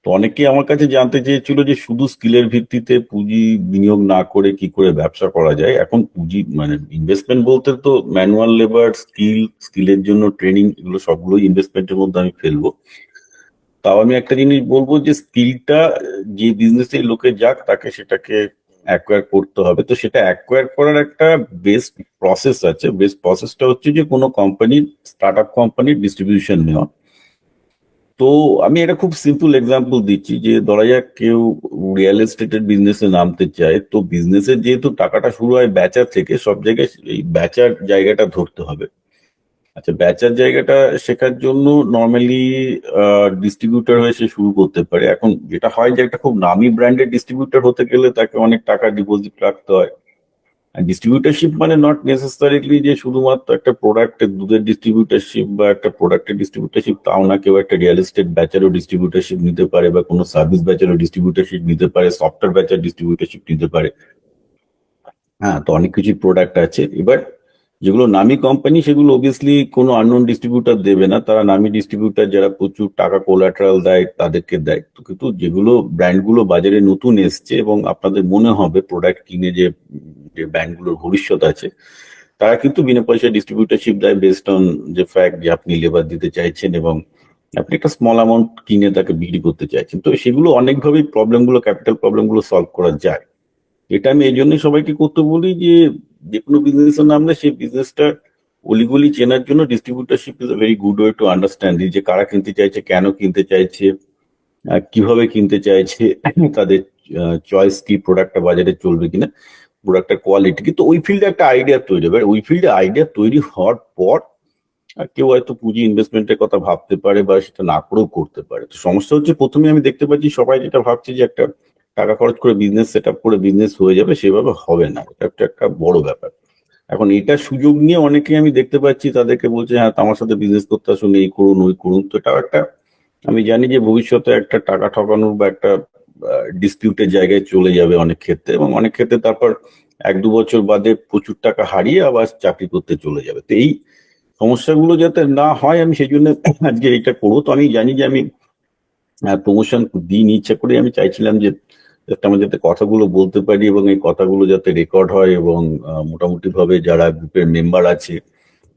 তো অনেকে আমার কাছে জানতে চেয়েছিল যে শুধু স্কিলের ভিত্তিতে পুঁজি বিনিয়োগ না করে কি করে ব্যবসা করা যায়। এখন পুঁজি মানে ইনভেস্টমেন্ট বলতে তো ম্যানুয়াল লেবার, স্কিলের জন্য ট্রেনিং, এগুলো সবগুলোই ইনভেস্টমেন্টের মধ্যে আমি ফেলবো। তাও আমি একটা জিনিস বলবো যে স্কিলটা যে বিজনেসের লোকে যাক তাকে সেটাকে অ্যাকোয়ার করতে হবে। তো সেটা অ্যাকোয়ার করার একটা বেস্ট প্রসেস আছে। বেস্ট প্রসেসটা হচ্ছে যে কোনো কোম্পানির, স্টার্ট আপ কোম্পানির ডিস্ট্রিবিউশন নেওয়া। তো আমি এটা খুব সিম্পল এক্সাম্পল দিচ্ছি যে ধরা যাক কেউ রিয়েল এস্টেটের বিজনেসে নামতে চায়, তো বিজনেসের যেহেতু টাকাটা শুরু হয় বেচার থেকে, সব জায়গায় এই বেচার জায়গাটা ধরতে হবে। আচ্ছা, বেচার জায়গাটা শেখার জন্য নর্মালি ডিস্ট্রিবিউটর হয়ে সে শুরু করতে পারে। এখন যেটা হয় যে একটা খুব নামি ব্র্যান্ডের ডিস্ট্রিবিউটর হতে গেলে তাকে অনেক টাকা ডিপোজিট রাখতে হয়। ডিস্ট্রিবিউটারশিপ মানে নট নেসেসারিলি যে শুধুমাত্র একটা প্রোডাক্টের, দুধের ডিস্ট্রিবিউটারশিপ বা একটা প্রোডাক্টের ডিস্ট্রিবিউটারশিপ তাও না। কেউ একটা রিয়েল এস্টেট ব্যাচারও ডিস্ট্রিবিউটারশিপ নিতে পারে, বা কোনো সার্ভিস ব্যাচারও ডিস্ট্রিবিউটারশিপ নিতে পারে, সফটওয়্যার ব্যাচার ডিস্ট্রিবিউটারশিপ নিতে পারে। হ্যাঁ, তো অনেক কিছু প্রোডাক্ট আছে। এবার যেগুলো নামি কোম্পানি সেগুলো অবভিয়াসলি কোনো আননোন ডিস্ট্রিবিউটার দেবে না, তারা নামি ডিস্ট্রিবিউটার যারা প্রচুর টাকা কোলাটারাল দেয় তাদেরকে দেয়। তো কিন্তু যেগুলো ব্র্যান্ডগুলো বাজারে নতুন এসছে এবং আপনাদের মনে হবে প্রোডাক্ট কিনে যে যে ব্র্যান্ডগুলোর ভবিষ্যৎ আছে, তারা কিন্তু বিনা পয়সায় ডিস্ট্রিবিউটারশিপ দেয় বেসড অন যে ফ্যাক্ট যে আপনি লেবার দিতে চাইছেন এবং আপনি একটা স্মল অ্যামাউন্ট কিনে তাকে বিক্রি করতে চাইছেন। তো সেগুলো অনেকভাবেই প্রবলেমগুলো, ক্যাপিটাল প্রবলেমগুলো সলভ করা যায়। এটা আমি এই জন্যই সবাইকে করতে বলি যে যে কোনো বিজনেসের নামলে সেই বিজনেসটা অলিগলি চেনার জন্য distributorship is a very good way to understand যে কারা কিনতে চাইছে, কেন কিনতে চাইছে, কিভাবে কিনতে চাইছে, তাদের চয়েস কি, প্রোডাক্টটা বাজারে চলবে কিনা, প্রোডাক্টের কোয়ালিটি। কিন্তু ওই ফিল্ডে একটা আইডিয়া তৈরি হবে। ওই ফিল্ডে আইডিয়া তৈরি হওয়ার পর কেউ হয়তো পুঁজি ইনভেস্টমেন্টের কথা ভাবতে পারে বা সেটা না করেও করতে পারে। তো সমস্যা হচ্ছে প্রথমে আমি দেখতে পাচ্ছি সবাই যেটা ভাবছে যে একটা টাকা খরচ করে বিজনেস সেট আপ করে বিজনেস হয়ে যাবে, সেভাবে হবে না। এটা একটা বড় ব্যাপার। এখন এটা সুযোগ নিয়ে অনেকেই আমি দেখতে পাচ্ছি তাদেরকে বলছে হ্যাঁ আমার সাথে বিজনেস করতে আসুন, এই করুন ওই করুন। তো এটাও একটা, আমি জানি যে ভবিষ্যতে একটা টাকা ঠকানোর বা একটা ডিসপিউটের জায়গায় চলে যাবে অনেক ক্ষেত্রে, এবং অনেক ক্ষেত্রে তারপর 1-2 বছর বাদে প্রচুর টাকা হারিয়ে আবার চাকরি করতে চলে যাবে। তো এই সমস্যাগুলো যাতে না হয় আমি সেই জন্য আজকে এটা করবো। তো আমি জানি যে আমি প্রমোশন দিইনি ইচ্ছা করে, আমি চাইছিলাম যে যাতে আমরা যাতে কথাগুলো বলতে পারি এবং এই কথাগুলো যাতে রেকর্ড হয় এবং মোটামুটি ভাবে যারা গ্রুপের মেম্বার আছে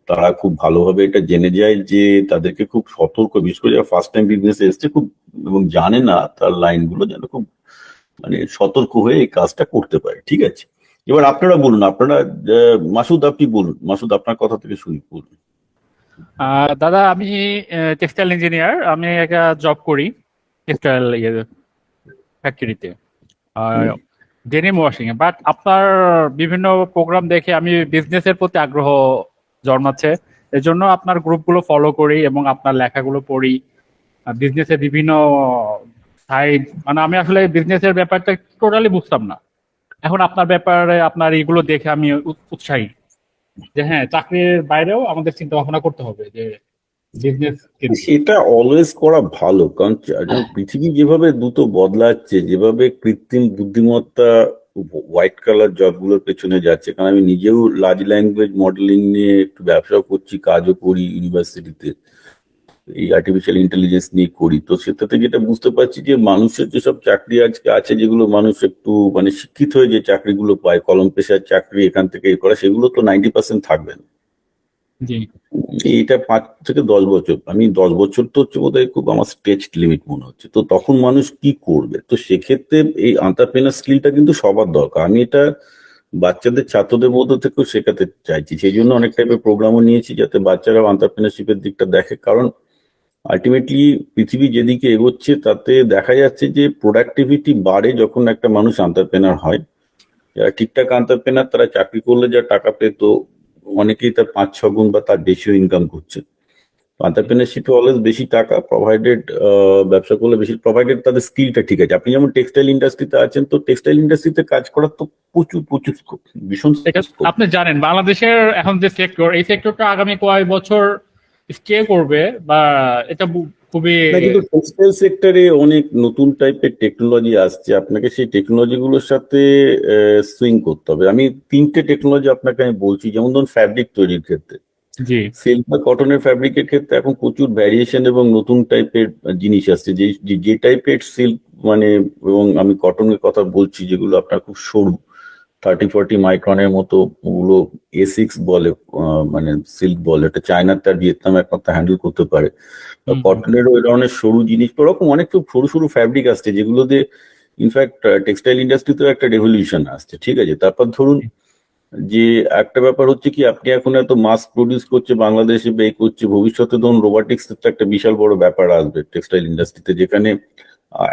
তারা খুব ভালোভাবে এটা জেনে যায় যে তাদেরকে খুব সতর্ক, বিশেষ করে যারা ফার্স্ট টাইম বিজনেসে এসছে খুব এবং জানে না তার লাইনগুলো, যেন খুব মানে সতর্ক হয়ে এই কাজটা করতে পারে। ঠিক আছে, এবার আপনারা বলুন, আপনারা মাসুদ আপনি বলুন, মাসুদ আপনার কথা থেকে শুনি, বলুন। দাদা, আমি টেক্সটাইল ইঞ্জিনিয়ার। আমি একটা জব করি টেক্সটাইল ফ্যাক্টরিতে, হুম। ডেনিম ওয়াশিং এ। বাট আপনার বিভিন্ন প্রোগ্রাম দেখে আমি বিজনেসের প্রতি আগ্রহ জন্মাচ্ছে। এর জন্য আপনার গ্রুপগুলো ফলো করি এবং আপনার লেখাগুলো পড়ি। বিজনেসের বিভিন্ন সাইড, মানে আমি আসলে বিজনেসের ব্যাপারটা টোটালি বুঝতাম না। এখন আপনার ব্যাপারে আপনার এগুলো দেখে আমি উৎসাহী যে হ্যাঁ, চাকরির বাইরেও আমাদের চিন্তা ভাবনা করতে হবে যে বিজনেস কেন্দ্রিক। সেটা অলওয়েজ করা ভালো, কারণ কারণ পৃথিবী যেভাবে দ্রুত বদলাচ্ছে, যেভাবে কৃত্রিম বুদ্ধিমত্তা হোয়াইট কালার জবগুলোর পেছনে যাচ্ছে, কারণ আমি নিজেও লার্জ ল্যাঙ্গুয়েজ মডেলিং নিয়ে একটু ব্যবসা করছি, কাজও করি ইউনিভার্সিটিতে, এই আর্টিফিশিয়াল ইন্টেলিজেন্স নিয়ে করি। তো সেটাতে যেটা বুঝতে পারছি যে মানুষের যেসব চাকরি আজকে আছে, যেগুলো মানুষ একটু মানে শিক্ষিত হয়ে যে চাকরিগুলো পায়, কলম পেশার চাকরি এখান থেকে এ করা, সেগুলো তো 90% থাকবে না। জি। এইটা 5 থেকে 10 বছর, আমি 10 বছর তো হচ্ছে বোধহয় খুব আমার স্ট্রেচ লিমিট মনে হচ্ছে। তো তখন মানুষ কি করবে? তো সেক্ষেত্রে এই এন্টারপ্রেনার স্কিলটা কিন্তু সবার দরকার। আমি এটা বাচ্চাদের, ছাত্রদের মধ্যে থেকেও শেখাতে চাইছি। সেই জন্য অনেক টাইপের প্রোগ্রামও নিয়েছি যাতে বাচ্চারাও এন্টারপ্রেনারশিপের দিকটা দেখে। কারণ আলটিমেটলি পৃথিবী যেদিকে এগোচ্ছে তাতে দেখা যাচ্ছে যে প্রোডাক্টিভিটি বাড়ে যখন একটা মানুষ এন্টারপ্রেনার হয়। যারা ঠিকঠাক এন্টারপ্রেনার তারা চাকরি করলে যা টাকা পেত, অনেকেই তার 5-6 গুণ বা তার বেশিও ইনকাম করছে। এন্টারপ্রেনারশিপে অলওয়েজ বেশি টাকা প্রোভাইডেড, ব্যবসা করলে বেশি প্রোভাইডেড তাদের স্কিলটা ঠিক আছে। আপনি যেমন টেক্সটাইল ইন্ডাস্ট্রিতে আছেন, তো টেক্সটাইল ইন্ডাস্ট্রিতে কাজ করার তো প্রচুর প্রচুর স্কোপ, ভীষণ এটা স্কোপ। আপনি জানেন বাংলাদেশের এখন যে সেক্টর, এই সেক্টরটা আগামী কয়েক বছর স্টে করবে বা এটা খুবই। না, কিন্তু টেক্সটাইল সেক্টরে অনেক নতুন টাইপের টেকনোলজি আসছে, আপনাকে সেই টেকনোলজি গুলোর সাথে সুইং করতে হবে। আমি 3টে টেকনোলজি আপনাকে আমি বলছি, যেমন ধরুন ফ্যাব্রিক তৈরির ক্ষেত্রে জি। সিল্ক বা কটনের ফ্যাব্রিকের ক্ষেত্রে এখন প্রচুর ভ্যারিয়েশন এবং নতুন টাইপের জিনিস আসছে, যে টাইপের সিল্ক মানে, এবং আমি কটনের কথা বলছি যেগুলো আপনার খুব সরু 30-40 মাইক্রনের মতো, ওগুলো A6 বলে, মানে সিল্ক বলে, এটা চায়নাতে আর ভিয়েতনামে একমাত্র হ্যান্ডেল করতে পারে। কটনেরও এই ধরনের সরু জিনিস, ওরকম অনেক খুব সরু সরু ফ্যাব্রিক আসছে যেগুলোতে ইনফ্যাক্ট টেক্সটাইল ইন্ডাস্ট্রিতেও একটা রেভলিউশন আসছে, ঠিক আছে। তারপর ধরুন যে একটা ব্যাপার হচ্ছে কি, আপনি এখন এত মাস প্রডিউস করছে বাংলাদেশে বে করছে, ভবিষ্যতে ধরুন রোবোটিক্স একটা বিশাল বড় ব্যাপার আসবে টেক্সটাইল ইন্ডাস্ট্রিতে, যেখানে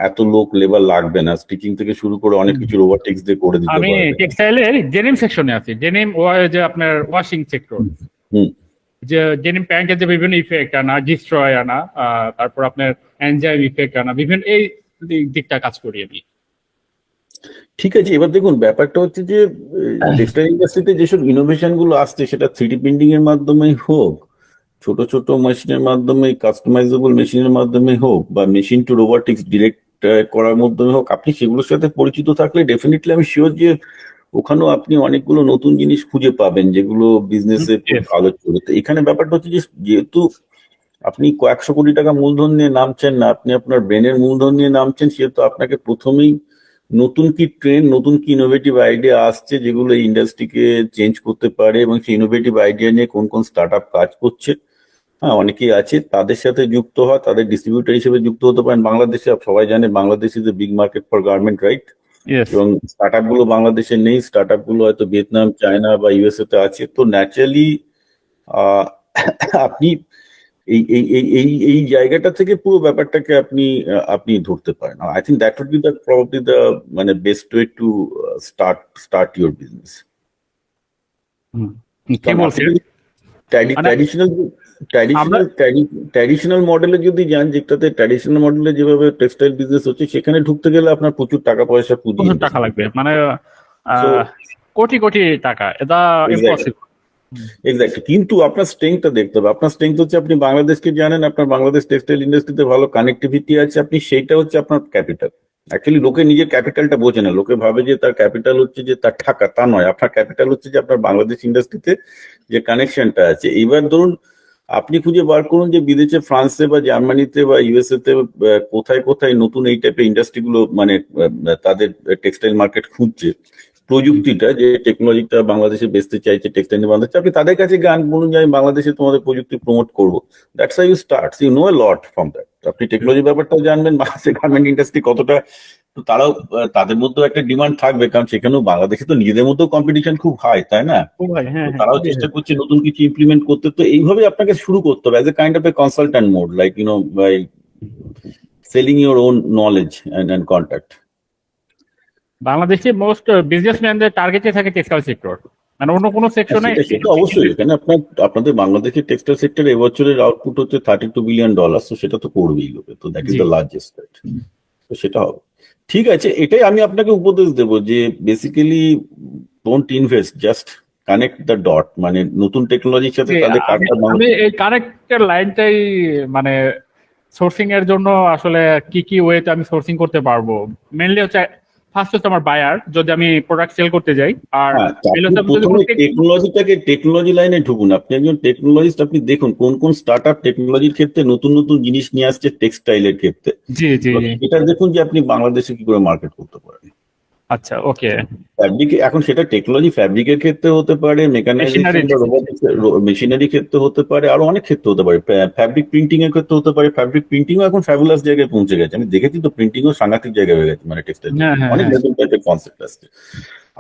এত লোক লেবার লাগবে না, স্টিচিং থেকে শুরু করে অনেক কিছু রোবোটিক্স দিয়ে করে দিতে আমি পারবে। টেক্সটাইলের ডেনিম সেকশনে আছি, ডেনিম যে আপনার ওয়াশিং সেক্টর, হুম। যে ডেনিম প্যান্টের যে বিভিন্ন ইফেক্ট আনা, ডিস্ট্রয় আনা, তারপর আপনার এনজাইম ইফেক্ট আনা, বিভিন্ন এই দিকটা কাজ করি আমি। ঠিক আছে, এবার দেখুন ব্যাপারটা হচ্ছে যে টেক্সটাইল ইন্ডাস্ট্রিতে যেসব ইনোভেশন গুলো আসছে, সেটা 3D প্রিন্টিং এর মাধ্যমেই হোক, ছোট ছোট মেশিনের মাধ্যমে, কাস্টমাইজেবল মেশিনের মাধ্যমে হোক, বা মেশিন টু রোবোটিক্স ডিরেক্ট করার মাধ্যমে হোক, আপনি সেগুলোর সাথে পরিচিত থাকলে ডেফিনেটলি আমি শিওর যে ওখানেও আপনি অনেকগুলো নতুন জিনিস খুঁজে পাবেন যেগুলো বিজনেসে খুব Yes. ভালো চলবে। এখানে ব্যাপারটা হচ্ছে যে যেহেতু আপনি কয়েকশো কোটি টাকা মূলধন নিয়ে নামছেন না, আপনি আপনার ব্রেনের মূলধন নিয়ে নামছেন, সেহেতু আপনাকে প্রথমেই নতুন কি ট্রেন্ড, নতুন কি ইনোভেটিভ আইডিয়া আসছে যেগুলো এই ইন্ডাস্ট্রিকে চেঞ্জ করতে পারে, এবং সেই ইনোভেটিভ আইডিয়া নিয়ে কোন কোন স্টার্ট আপ কাজ করছে, হ্যাঁ অনেকেই আছে, তাদের সাথে যুক্ত হওয়া, তাদের ডিস্ট্রিবিউটর হিসেবে যুক্ত হতে পারেন। বাংলাদেশে সবাই জানে Bangladesh is a big market for garment, right? Yes. এবং স্টার্ট আপ গুলো বাংলাদেশে নেই, স্টার্ট আপ গুলো হয়তো ভিয়েতনাম, চায়না বা ইউএসএ তে আছে, তো ন্যাচারালি আপনি এই এই এই এই এই জায়গাটা থেকে পুরো ব্যাপারটাকে আপনি ধরতে পারেন। I think that would be the probably the মানে best way to start your business. Hmm. কি কারণ আপনি বলছেন? যদি মানে ট্র্যাডিশনাল আমরা ট্র্যাডিশনাল মডেলে যদি যান, যেটাতে ট্র্যাডিশনাল মডেলে যেভাবে টেক্সটাইল বিজনেস হচ্ছে, সেখানে ঢুকতে গেলে আপনার প্রচুর টাকা পয়সা পুঁজি প্রচুর ইনভেস্ট টাকা লাগবে, মানে সো কোটি কোটি টাকা, এটা ইম্পসিবল। এক্স্যাক্টলি। কিন্তু আপনার স্ট্রেংথটা দেখতে হবে। আপনার স্ট্রেংথ হচ্ছে আপনি বাংলাদেশকে জানেন, আপনার বাংলাদেশ টেক্সটাইল ইন্ডাস্ট্রিতে ভালো কানেক্টিভিটি আছে, আপনি সেইটা হচ্ছে আপনার ক্যাপিটাল। অ্যাকচুয়ালি লোকে নিজের ক্যাপিটালটা বোঝে না, লোকে ভাবে যে তার ক্যাপিটাল হচ্ছে যে তার টাকা, তা নয়। আপনার ক্যাপিটাল হচ্ছে যে আপনার বাংলাদেশ ইন্ডাস্ট্রিতে যে কানেকশনটা আছে। এইবার ধরুন আপনি খুঁজে বার করুন যে বিদেশে, ফ্রান্সে বা জার্মানিতে বা ইউএসএ তে কোথায় কোথায় নতুন এই টাইপের ইন্ডাস্ট্রি গুলো মানে তাদের টেক্সটাইল মার্কেট খুঁজছে, প্রযুক্তিটা যে টেকনোলজিটা বাংলাদেশে বেচতে চাইছে, টেক্সটাইল বাংলাদেশে, আপনি তাদের কাছে গান বলুন যে আমি বাংলাদেশে তোমাদের প্রযুক্তি প্রমোট করবো। That's how you start, you know a lot from that. আপনি টেকনোলজি ব্যাপারটাও জানবেন, বাংলাদেশের গার্মেন্ট ইন্ডাস্ট্রি কতটা, তো তারাও তাদের মধ্যেও একটা ডিমান্ড থাকবে, কারণ সেখানেও বাংলাদেশে তো নিজেদের মধ্যেও কম্পিটিশন খুব হাই, তাই না? ও ভাই, হ্যাঁ তো হ্যাঁ। তারাও চেষ্টা করছে নতুন কিছু ইমপ্লিমেন্ট করতে। তো এইভাবে আপনাকে শুরু করতে হবে as a kind of a consultant mode, like by selling your own knowledge and contact. বাংলাদেশে মোস্ট বিজনেসম্যানদের টার্গেটে থাকে টেক্সটাইল সেক্টর, মানে অন্য কোনো সেকশনে। সেটা সেটা অবশ্যই, এখানে আপনাদের বাংলাদেশের টেক্সটাইল সেক্টরে এবছরের আউটপুট হচ্ছে $32 বিলিয়ন, তো সেটা তো করবেই লোকে, তো that is G. The largest, তো সেটা হবে। ঠিক আছে, এটাই আমি আপনাকে উপদেশ দেবো যে basically don't invest, just connect the dot, মানে নতুন টেকনোলজির সাথে তাদের আমি কার্ডটা আমি এই কানেক্টের লাইনটাই, মানে সোর্সিং এর জন্য আসলে কি কি ওয়েতে আমি সোর্সিং করতে পারবো, মেনলি হচ্ছে ফার্স্ট হচ্ছে আমার বায়ার, যদি আমি প্রোডাক্ট সেল করতে যাই, আর হ্যাঁ, তো মেনলি আপনি হচ্ছে আমি যদি প্রথমে টেকনোলজি লাইনে ঢুকুন। আপনি একজন টেকনোলজিস্ট, আপনি দেখুন কোন কোন স্টার্ট আপ টেকনোলজির ক্ষেত্রে নতুন নতুন জিনিস নিয়ে আসছে টেক্সটাইলের ক্ষেত্রে। জি জি তো জি। এটা দেখুন যে আপনি বাংলাদেশে কি করে মার্কেট করতে পারেন। আচ্ছা, ওকে। ফ্যাব্রিক, এখন সেটা টেকনোলজি ফ্যাব্রিকের ক্ষেত্রে হতে পারে, মেকানাইজেশন মেশিনারি। বা রোবোটিক্স মেশিনারি ক্ষেত্রে হতে পারে, আরো অনেক ক্ষেত্রে হতে পারে। ফ্যাব্রিক প্রিন্টিং এর ক্ষেত্রে হতে পারে। ফ্যাব্রিক প্রিন্টিংও এখন ফ্যাবুলাস জায়গায় পৌঁছে গেছে, আমি দেখেছি তো, প্রিন্টিংও সাংঘাতিক জায়গায় হয়ে গেছে, মানে টেক্সটাইল হ্যাঁ হ্যাঁ অনেক হ্যাঁ। নতুন টাইপের কনসেপ্ট আসছে।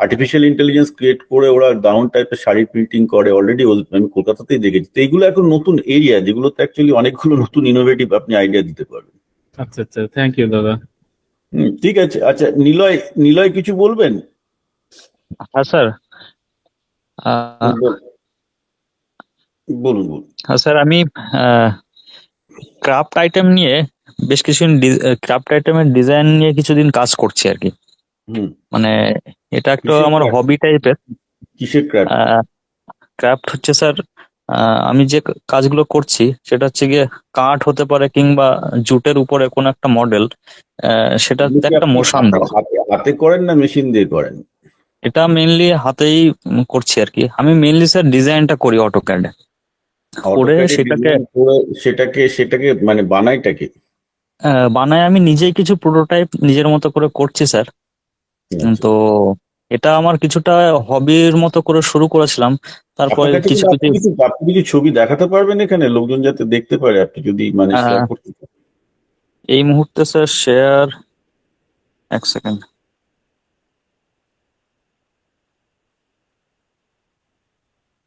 আর্টিফিশিয়াল ইন্টেলিজেন্স ক্রিয়েট করে ওরা দারুণ টাইপের শাড়ি প্রিন্টিং করে অলরেডি, আমি কলকাতাতেই দেখেছি। তো এইগুলো এখন নতুন এরিয়া যেগুলোতে অ্যাকচুয়ালি অনেকগুলো নতুন ইনোভেটিভ আপনি আইডিয়া দিতে পারবেন। আচ্ছা আচ্ছা, থ্যাংক ইউ দাদা। ঠিক আছে। আচ্ছা, নিলয়, নিলয় কিছু বলবেন? হ্যাঁ স্যার। আহ, বলুন বলুন। হ্যাঁ স্যার, আমি ক্রাফট আইটেম নিয়ে বেশ কিছু ক্রাফট আইটেমের ডিজাইন নিয়ে কিছুদিন কাজ করছি আর কি। হুম। মানে এটা একটা কিসের আমার craft? হবি টাইপের। কিসের ক্রাফট? ক্রাফট হচ্ছে স্যার, আমি যে কাজগুলো করছি সেটা হচ্ছে গিয়ে কাঠ হতে পারে কিংবা জুটের উপরে কোন একটা মডেল, সেটাতে একটা মোশন দেওয়া। হাতে করেন না মেশিন দিয়ে করেন? এটা মেইনলি হাতেই করছি আর কি। আমি মেইনলি স্যার ডিজাইনটা করি অটোক্যাডে। করে অটোক্যাডে সেটাকে ডিজাইন করে সেটাকে সেটাকে মানে বানাইটাকে। বানায় আমি নিজেই কিছু প্রোটোটাইপ নিজের মতো করে করছি স্যার। আচ্ছা, তো এটা আমার কিছুটা হবির মতো করে শুরু করেছিলাম, তারপরে আপনার কাছে কিছু কিন্তু কিছু আপনি কিছু ছবি দেখাতে পারবেন এখানে, লোকজন যাতে দেখতে পারে, আপনি যদি মানে শেয়ার আহ, করতে চান। এই মুহূর্তে স্যার শেয়ার, এক সেকেন্ড,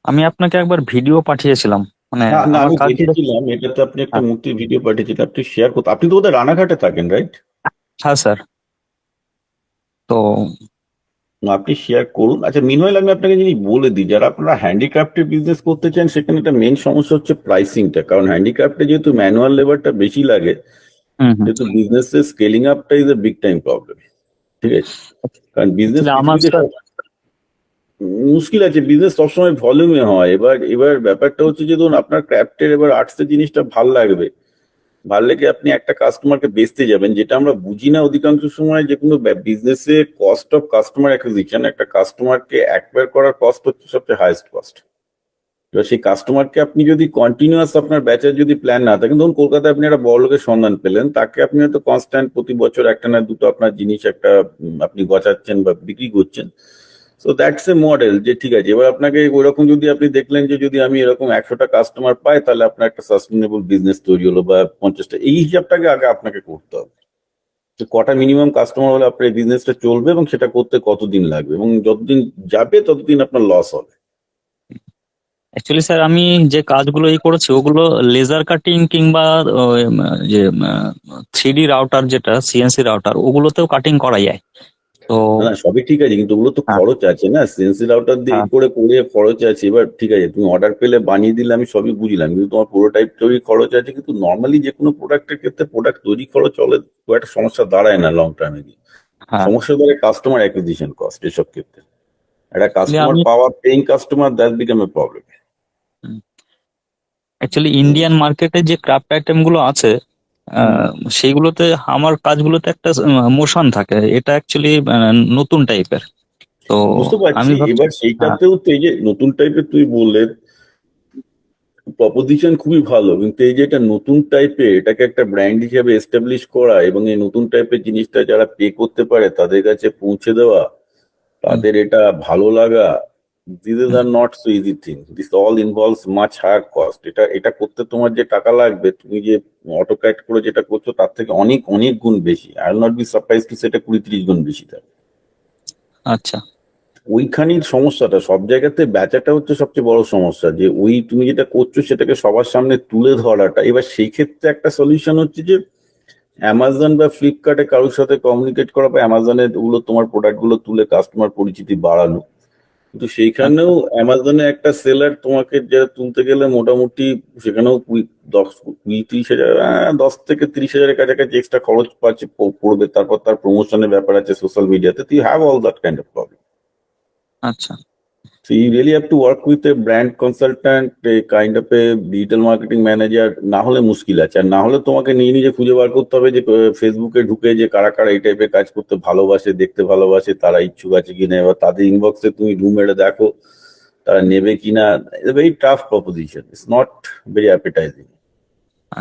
আমি আপনাকে একবার ভিডিও পাঠিয়েছিলাম, মানে না না, আমার আমি কাজগুলো। দেখেছিলাম এটাতে আপনি একটা হ্যাঁ, মূর্তির ভিডিও পাঠিয়েছিলেন, আপনি শেয়ার করতে, আপনি তো ওদের রানাঘাটে থাকেন, রাইট? হ্যাঁ স্যার। তো আপনি শেয়ার করুন। আচ্ছা, মিনওয়াইল আমি আপনাকে জিনিস বলে দিই, যারা আপনারা হ্যান্ডিক্রাফটের বিজনেস করতে চান সেখানে একটা মেন সমস্যা হচ্ছে প্রাইসিংটা, কারণ হ্যান্ডিক্রাফটে যেহেতু ম্যানুয়াল লেবারটা বেশি লাগে, হুম হুম, যেহেতু বিজনেসের স্কেলিং আপটা is a big time problem. ঠিক আছে, কারণ বিজনেস আসলে আমার পৃথিবীতে স্যার, মুশকিল আছে, বিজনেস সবসময় ভলিউমে হয়। এবার এবার ব্যাপারটা হচ্ছে যে ধরুন আপনার ক্রাফটের এবার আর্টসের জিনিসটা ভাল লাগবে, ভাল লেগে আপনি একটা কাস্টমারকে বেচতে যাবেন, যেটা আমরা বুঝি না অধিকাংশ সময়, যে কোনো বিজনেসে কস্ট অফ কাস্টমার অ্যাকুইজিশন, একটা কাস্টমারকে অ্যাকোয়ার করার কস্ট হচ্ছে সবচেয়ে হাইয়েস্ট কস্ট। এবার সেই কাস্টমারকে আপনি যদি কন্টিনিউয়াস আপনার ব্যাচের যদি প্ল্যান না থাকে, ধরুন কলকাতায় আপনি একটা বড় লোকের সন্ধান পেলেন, তাকে আপনি হয়তো কনস্ট্যান্ট প্রতি বছর একটা না দুটো আপনার জিনিস একটা আপনি গচাচ্ছেন বা বিক্রি করছেন। সো দ্যাটস এ মডেল, যে ঠিক আছে এবার আপনাকে ওইরকম যদি আপনি দেখলেন যে যদি আমি এরকম 100টা কাস্টমার পাই তাহলে আপনার একটা সাস্টেনেবল বিজনেস তৈরি হলো, বা 50টা, এই হিসাবটাকে আগে আপনাকে করতে হবে যে কটা মিনিমাম কাস্টমার হলে আপনার এই বিজনেসটা চলবে এবং সেটা করতে কতদিন লাগবে, এবং যতদিন যাবে ততদিন আপনার লস হবে। অ্যাকচুয়ালি স্যার আমি যে কাজগুলো করেছি ওগুলো লেজার কাটিং কিংবা যে 3D রাউটার, যেটা সিএনসি রাউটার, ওগুলোতেও কাটিং করা যায়। তো না না, সবই ঠিক আছে, কিন্তু ওগুলো তো হ্যাঁ খরচ আছে না, সিএনসি রাউটার দিয়ে হ্যাঁ করে করে খরচ আছে। এবার ঠিক আছে, তুমি অর্ডার পেলে বানিয়ে দিলে আমি সবই বুঝলাম, কিন্তু তোমার প্রোটোটাইপ তৈরি খরচ আছে। কিন্তু নর্মালি যে কোনো প্রোডাক্টের ক্ষেত্রে প্রোডাক্ট তৈরি খরচ চলে, খুব একটা সমস্যা দাঁড়ায় না লং টার্মে গিয়ে। হ্যাঁ, সমস্যা দাঁড়ায় কাস্টমার অ্যাকুইজিশন কস্ট এসব ক্ষেত্রে। একটা Actually কাস্টমার আমি পাওয়া, paying customer, that become a problem. Actually Indian মার্কেটে যে ক্রাফট আইটেম গুলো আছে, আহ, সেইগুলোতে আমার কাজগুলোতে একটা মোশন থাকে, এটা অ্যাকচুয়ালি নতুন টাইপের। তো বুঝতে পারছি। আমি ভাবছি, এবার হ্যাঁ সেইটাতেও তো এই যে নতুন টাইপের তুই বললে প্রপোজিশন খুবই ভালো, কিন্তু এই যে এটা নতুন টাইপের, এটাকে একটা ব্র্যান্ড হিসেবে এস্টাবলিশ করা এবং এই নতুন টাইপের জিনিসটা যারা পে করতে পারে তাদের কাছে পৌঁছে দেওয়া, হুম, তাদের এটা ভালো লাগা, দিস ইজ হুম, আর not so easy thing, this all involves much higher cost. এটা এটা করতে তোমার যে টাকা লাগবে, তুমি যে অটোক্যাড করে যেটা করছো তার থেকে অনেক অনেক গুণ বেশি। I will not be surprise to সেটা 20-30 গুণ বেশি থাকে। আচ্ছা ওইখানেই সমস্যাটা, সব জায়গাতে বেচাটা হচ্ছে সবচেয়ে বড় সমস্যা, যে ওই তুমি যেটা করছো সেটাকে সবার সামনে তুলে ধরাটা। এবার সেই ক্ষেত্রে একটা সলিউশন হচ্ছে যে অ্যামাজন বা ফ্লিপকার্টে কারোর সাথে কমিউনিকেট করা, বা অ্যামাজনে ওগুলো তোমার প্রোডাক্ট গুলো তুলে কাস্টমার পরিচিতি বাড়ানো। কিন্তু আচ্ছা সেইখানেও অ্যামাজনে একটা সেলার তোমাকে যেটা তুলতে গেলে মোটামুটি সেখানেও 10-30 হাজার, 10 থেকে 30 হাজারের কাছাকাছি এক্সট্রা খরচ পাচ্ছে পড়বে। তারপর তার প্রমোশনের ব্যাপার আছে সোশ্যাল মিডিয়াতে, তুই have all that kind of problem. আচ্ছা So you really have to work with a brand consultant, a kind of a digital marketing manager, না হলে মুশকিল আছে। আর না হলে তোমাকে নিয়ে নিজে খুঁজে বার করতে হবে যে ফেসবুকে ঢুকে যে কারা কারা এই টাইপের কাজ করতে ভালোবাসে, দেখতে ভালোবাসে, তারা ইচ্ছুক আছে কিনা, এবার তাদের ইনবক্সে তুমি ঢু মেরে দেখো তারা নেবে কিনা। Very tough proposition, it's not very appetising.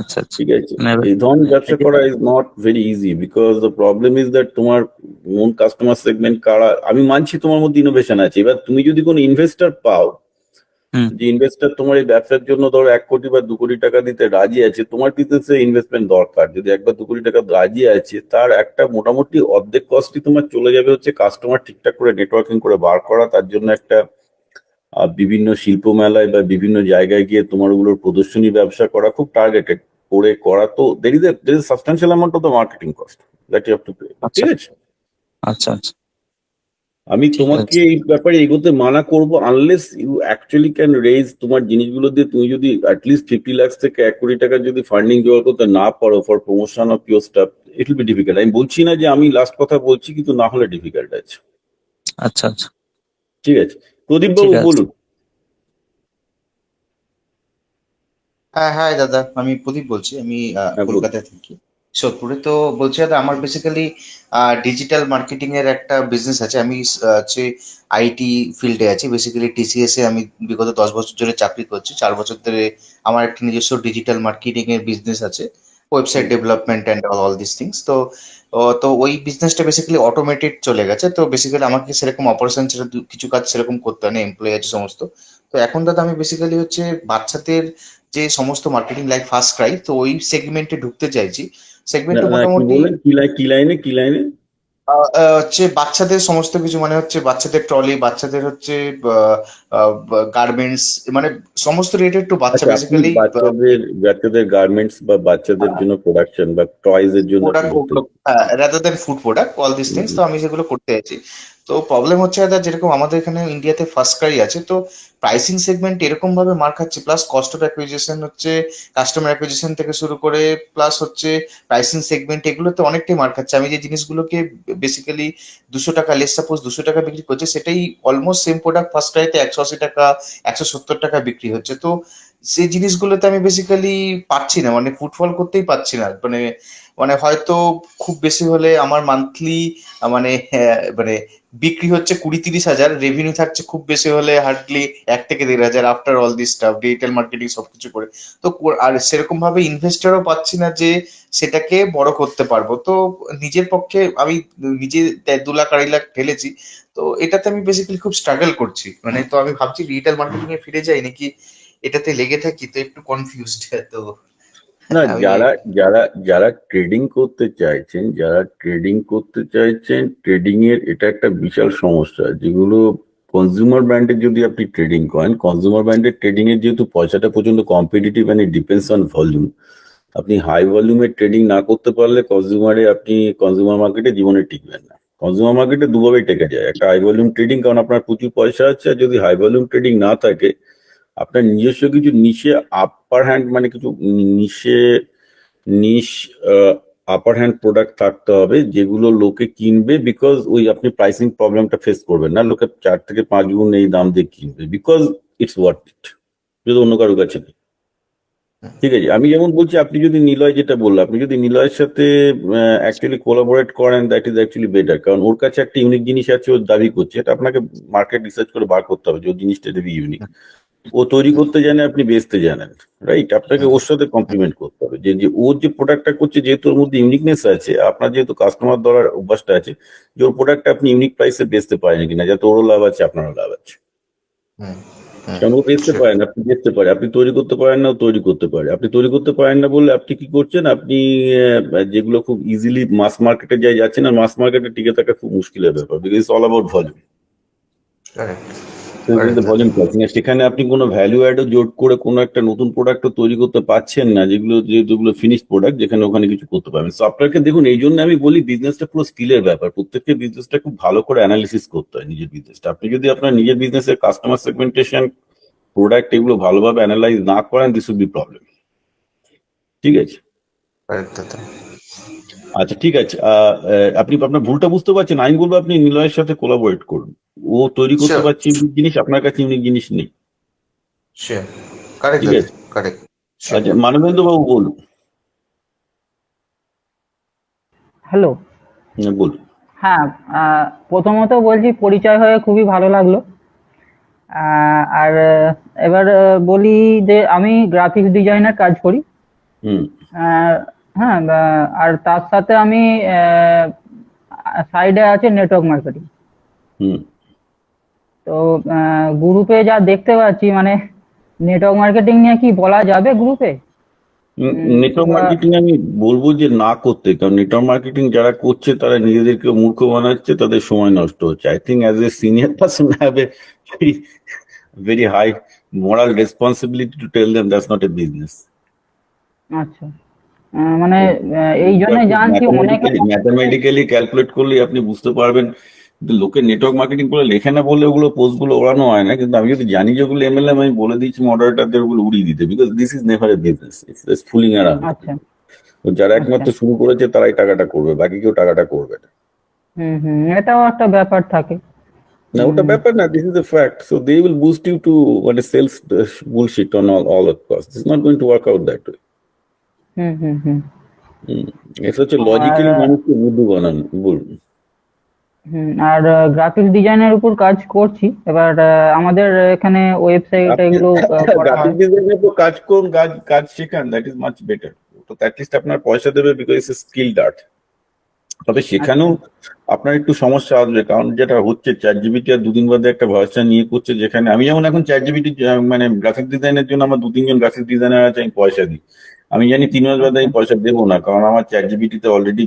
আচ্ছা আচ্ছা, ঠিক আছে, মানে এই ধরনের ব্যবসা করা is not very easy, because the problem is that তোমার কোন কাস্টমার সেগমেন্ট কারা। আমি মানছি তোমার মধ্যে ইনোভেশন আছে, এবার তুমি যদি কোনো ইনভেস্টর পাও, হুম, যে ইনভেস্টর তোমার এই ব্যবসার জন্য ধরো 1 কোটি বা 2 কোটি টাকা দিতে রাজি আছে, তোমার বিজনেসে ইনভেস্টমেন্ট দরকার, যদি 1 বা 2 কোটি টাকা রাজি আছে, তার একটা মোটামুটি অর্ধেক কস্টই তোমার চলে যাবে হচ্ছে কাস্টমার ঠিকঠাক করে নেটওয়ার্কিং করে বার করা, তার জন্য একটা বিভিন্ন শিল্প মেলায় বা বিভিন্ন জায়গায় গিয়ে তোমার ওগুলোর প্রদর্শনী ব্যবসা করা, খুব টার্গেটেড করে করা। তো there is substantial amount of the marketing cost that you have to pay. আচ্ছা ঠিক আছে, আচ্ছা আচ্ছা, আমি ঠিক তোমাকে আছে। এই ব্যাপারে এগোতে মানা করবো unless you actually can raise, তোমার জিনিসগুলো দিয়ে তুমি যদি অ্যাটলিস্ট 50 লাখ থেকে 1 কোটি টাকা যদি ফান্ডিং জোগাড় করতে না পারো for promotion of your staff, it will be difficult. আমি বলছি না যে আমি লাস্ট কথা বলছি, কিন্তু না হলে ডিফিকাল্ট আছে। আচ্ছা আচ্ছা, ঠিক আছে, প্রদীপ ঠিক বাবু আছে। বলুন। হ্যাঁ হ্যাঁ দাদা, আমি প্রদীপ বলছি। আমি হ্যাঁ বলুন। কলকাতায় থাকি। সোদপুরে তো বলছি দাদা, আমার বেসিক্যালি ডিজিটাল মার্কেটিং এর একটা বিজনেস আছে। আমি হচ্ছে আইটি ফিল্ডে আছি। বেসিক্যালি টিসিএস এ আমি বিগত 10 বছর ধরে চাকরি করছি। 4 বছর ধরে আমার একটা নিজস্ব ডিজিটাল মার্কেটিং এর বিজনেস আছে, website development and all this things. তো তো ওই বিজনেসটা বেসিক্যালি অটোমেটেড চলে গেছে। তো বেসিক্যালি আমাকে সেরকম অপারেশন ছাড়া কিছু কাজ সেরকম করতে হয় না, এমপ্লয়ি আছে সমস্ত। তো এখন দাদা আমি বেসিক্যালি হচ্ছে বাচ্চাদের যে সমস্ত মার্কেটিং লাইক ফার্স্ট ক্রাই, তো ওই সেগমেন্টে ঢুকতে চাইছি। না সেগমেন্টে না, কি মোটামুটি বলেন, কি লাইনে? হচ্ছে বাচ্চাদের সমস্ত কিছু, মানে হচ্ছে বাচ্চাদের ট্রলি, বাচ্চাদের হচ্ছে গার্মেন্টস, মানে সমস্ত রিলেটেড টু বাচ্চা আচ্ছা, আপনি বেসিক্যালি। বাচ্চাদের গার্মেন্টস বা বাচ্চাদের জন্য প্রোডাকশন বা টয়েজ এর জন্য আপনি প্রোডাক্ট ঢুকতে ওগুলো, rather than food product, all this things. তো আমি সেগুলো করতে আছি। তো প্রবলেম হচ্ছে দাদা, যেরকম আমাদের এখানে ইন্ডিয়াতে ফার্স্ট ক্রাই আছে, তো প্রাইসিং সেগমেন্ট এরকম ভাবে মার খাচ্ছে, প্লাস কস্ট অফ অ্যাকুইজিশন হচ্ছে কাস্টমার অ্যাকুইজিশন থেকে শুরু করে, প্লাস হচ্ছে প্রাইসিং সেগমেন্ট, এগুলোতে অনেকটাই মার খাচ্ছে। আমি যে জিনিসগুলোকে বেসিক্যালি 200 টাকা, লেস সাপোজ 200 টাকা বিক্রি করছে, সেটাই অলমোস্ট সেম প্রোডাক্ট ফার্স্ট ক্রাইতে 180 টাকা, 170 টাকা বিক্রি হচ্ছে। তো সেই জিনিসগুলোতে আমি বেসিক্যালি পাচ্ছি না, মানে ফুটফল করতেই পাচ্ছি না। মানে মানে হয়তো খুব বেশি হলে আমার মান্থলি মানে মানে বিক্রি হচ্ছে 20-30 হাজার, রেভিনিউ থাকছে খুব বেশি হলে হার্ডলি 1 থেকে 1.5 হাজার, after all this staff, digital marketing সবকিছু করে। তো আর সেরকম ভাবে ইনভেস্টরও পাচ্ছি না যে সেটাকে বড় করতে পারবো। তো নিজের পক্ষে আমি নিজে 2 লাখ 2.5 লাখ ঢেলেছি। তো এটাতে আমি বেসিক্যালি খুব স্ট্রাগল করছি। মানে তো আমি ভাবছি ডিজিটাল মার্কেটিং এ ফিরে যাই নাকি এটাতে লেগে থাকি। তো একটু কনফিউজড। তো না, আমি যারা ট্রেডিং করতে চাইছেন, ট্রেডিং এর এটা একটা বিশাল সমস্যা। যেগুলো কনজিউমার ব্র্যান্ডের, যদি আপনি ট্রেডিং করেন, কনজিউমার ব্র্যান্ডের ট্রেডিং এর যেহেতু পয়সাটা প্রচন্ড competitive and it depends on volume, আপনি হাই ভলিউমের ট্রেডিং না করতে পারলে আপনি কনজিউমার মার্কেটে জীবনে টিকবেন না। কনজিউমার মার্কেটে দুভাবেই টেকা যায়, একটা হাই ভলিউম ট্রেডিং, কারণ আপনার প্রচুর পয়সা আছে, আর যদি হাই ভলিউম ট্রেডিং না থাকে, আপনার নিজস্ব কিছু নিশে আপার হ্যান্ড, মানে কিছু নিশে নিশ আপার হ্যান্ড প্রোডাক্ট থাকতে হবে, যেগুলো লোকে কিনবে, বিকজ ওই আপনি প্রাইসিং প্রবলেমটা ফেস করবেন না, লোকে 4 থেকে 5 গুণ এই দাম দিয়ে কিনবে, বিকজ ইটস ওয়ার্থ ইট, যদি অন্য কারো কাছে নেই। ঠিক আছে, আমি যেমন বলছি, আপনি যদি নিলয় যেটা বললো, আপনি যদি নিলয়ের সাথে অ্যাকচুয়ালি কোলাবোরেট করেন, দ্যাট ইজ অ্যাকচুয়ালি বেটার, কারণ ওর কাছে একটা ইউনিক জিনিস আছে, ওর দাবি করছে, এটা আপনাকে মার্কেট রিসার্চ করে বার করতে হবে যে ওর জিনিসটা যদি ইউনিক। ও তৈরি করতে জানে, আপনি বেচতে জানেন, রাইট? আপনাকে ওর সাথে কমপ্লিমেন্ট করতে হবে, যে ওর যে প্রোডাক্টটা করছে, যেহেতু ওর মধ্যে ইউনিকনেস আছে, আপনার যেহেতু কাস্টমার ধরার অভ্যাসটা আছে, যে ওর প্রোডাক্টটা আপনি ইউনিক প্রাইসে বেচতে পারেন কিনা, যাতে ওরও লাভ আছে আপনারও লাভ আছে। কারণ ও বেচতে পারেন, আপনি বেচতে পারেন, আপনি তৈরি করতে পারেন না, ও তৈরি করতে পারে। আপনি তৈরি করতে পারেন না বলে আপনি কি করছেন, আপনি যেগুলো খুব ইজিলি মাস মার্কেটে যাচ্ছেন, আর মাস মার্কেটে টিকে থাকা খুব মুশকিলের ব্যাপার, because all about volume. Volume pricing, সেখানে আপনি কোনো ভ্যালু অ্যাডও যোগ করে কোনো একটা নতুন প্রোডাক্টও তৈরি করতে পারছেন না, যেগুলো ফিনিশ প্রোডাক্ট, যেখানে ওখানে কিছু করতে পারবেন। সো আপনাকে দেখুন, এই জন্য আমি বলি বিজনেসটা পুরো স্কিলের ব্যাপার, প্রত্যেককে বিজনেসটা খুব ভালো করে অ্যানালিসিস করতে হয় নিজের বিজনেসটা। আপনি যদি আপনার নিজের বিজনেসের কাস্টমার সেগমেন্টেশন, প্রোডাক্ট, এগুলো ভালোভাবে অ্যানালাইজ না করেন, দিস উড বি প্রবলেম। ঠিক আছে, আচ্ছা ঠিক আছে, আপনি আপনার ভুলটা বুঝতে পারছেন, আমি বলবো আপনি নিলয়ের সাথে কোলাবোরেট করুন। ও তৈরি করতে পারছে ইউনিক জিনিস, আপনার কাছে ইউনিক জিনিস নেই। ঠিক আছে, আচ্ছা মানবেন্দ্র বাবু বলুন। হ্যালো। বলুন। হ্যাঁ, প্রথমত বলছি পরিচয় হয়ে খুবই ভালো লাগলো। আর এবার বলি যে আমি গ্রাফিক্স ডিজাইনার কাজ করি। হ্যাঁ, আর তার সাথে আমি সাইডে আছে নেটওয়ার্ক মার্কেটিং। তো গ্রুপে যা দেখতে পাচ্ছি, মানে নেটওয়ার্ক মার্কেটিং নিয়ে কি বলা যাবে গ্রুপে? নেটওয়ার্ক মার্কেটিং আমি বলবো যে না করতে, কারণ নেটওয়ার্ক মার্কেটিং যারা করছে তারা নিজেদেরকে মূর্খ বানাচ্ছে, তাদের সময় নষ্ট হচ্ছে। I think as a senior person have a very high moral responsibility to tell them that's not a business. আচ্ছা, মানে এই জন্য জানছি অনেকে ম্যাথমেটিক্যালি ক্যালকুলেট করলে আপনি বুঝতে পারবেন। লোকে নেটওয়ার্ক মার্কেটিং করে লেখে না বলে ওগুলো পোস্ট গুলো ওড়ানো হয় না, কিন্তু আমি যদি জানি যে ওগুলো এমএলএম, আমি বলে দিচ্ছি মডারেটরদের ওগুলো উড়িয়ে দিতে, because this is never a business, it's just fooling around. আচ্ছা, যারা একমাত্র শুরু করেছে তারাই টাকাটা করবে, বাকি কেউ টাকাটা করবে না। এটাও একটা ব্যাপার থাকে। না, ওটা ব্যাপার না, this is the fact. So they will boost you to মানে sales bullshit on all at cost. It's not going to work out that way. এটা হচ্ছে লজিক্যালি মানুষকে বুদ্ধু বানানো, বলুন। আর গ্রাফিক্স ডিজাইনের উপর কাজ করছি। এবার আমাদের এখানে ওয়েবসাইট এগুলো করা গ্রাফিক হয়। ডিজাইনের উপর কাজ করুন, কাজ শেখান, দ্যাট ইজ মাচ বেটার। তো অ্যাটলিস্ট আপনার পয়সা দেবে বিকজ ইটস স্কিলড আর্ট। তবে সেখানেও আপনার একটু সমস্যা আসবে, কারণ যেটা হচ্ছে চ্যাটজিপিটি আর দুদিন বাদে একটা ভার্সন নিয়ে করছে, যেখানে আমি যেমন এখন চ্যাটজিপিটি মানে গ্রাফিক ডিজাইনের জন্য আমার 2-3 জন গ্রাফিক ডিজাইনার আছে, আমি পয়সা দিই। আমি জানি 3 মাস বাদে আমি পয়সা দেবো না, কারণ আমার চ্যাটজিপিটিতে অলরেডি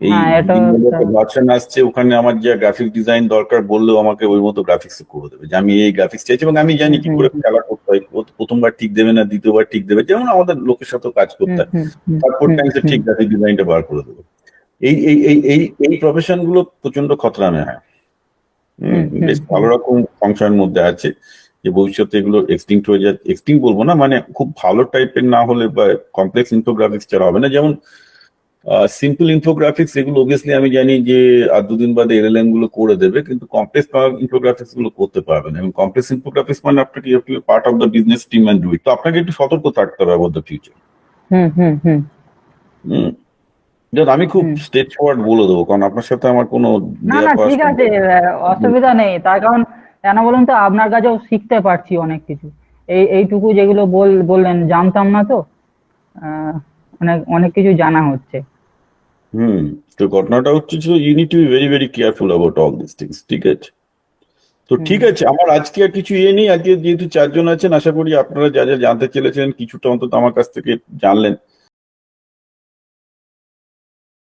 এই হ্যাঁ, এটাও দুদিন বাদে একটা একটা ভার্সন আসছে, ওখানে আমার যে গ্রাফিক ডিজাইন দরকার বললেও আমাকে ওই মতো গ্রাফিক্স করে দেবে, যে আমি এই গ্রাফিক্স চাইছি এবং আমি জানি কি করে খেলা করতে হয়। ও প্রথমবার ঠিক দেবে না, দ্বিতীয়বার ঠিক দেবে, যেমন আমাদের লোকের সাথেও কাজ করতে হয়, তারপর টাইমসে ঠিক গ্রাফিক ডিজাইনটা বার করে দেবে। এই এই এই এই এই প্রফেশন গুলো প্রচন্ড খতরামে হয়। বেশ ভালো রকম ফাংশনের মধ্যে আছে, যে ভবিষ্যতে এগুলো এক্সটিংক্ট হয়ে যায়। এক্সটিংক্ট বলবো না, মানে খুব ভালো টাইপের না হলে বা কমপ্লেক্স ইনফোগ্রাফিক্স ছাড়া হবে না। যেমন সিম্পল ইনফোগ্রাফিক্স এগুলো অবভিয়াসলি আমি জানি যে আর 2 দিন বাদে এলএলএম গুলো করে দেবে, কিন্তু কমপ্লেক্স ইনফোগ্রাফিক্স গুলো করতে পারবে না। এবং কমপ্লেক্স ইনফোগ্রাফিক্স মানে আপনাকে part of the business team and do it. তো আপনাকে একটু সতর্ক থাকতে হবে অ্যাবাউট দ্য ফিউচার। আমি খুব স্ট্রেট ফরওয়ার্ড বলে দেবো, কারণ আপনার সাথে আমার কোনো না দেয়া না, পাওয়ার ঠিক আছে, অসুবিধা নেই। তার কারণ কেন বলুন তো, আপনার কাছেও শিখতে পারছি অনেক কিছু। এইটুকু যেগুলো বললেন জানতাম না তো। অনেক অনেক কিছু জানা হচ্ছে। তো ঘটনাটা হচ্ছে যে you need to be very very careful about all this things, ঠিক আছে? তো ঠিক আছে, আমার আজকে আর কিছু নেই। আজকে যেহেতু 4 জন আছেন, আশা করি আপনারা যা যা জানতে চলেছেন কিছুটা অন্তত আমার কাছ থেকে জানলেন।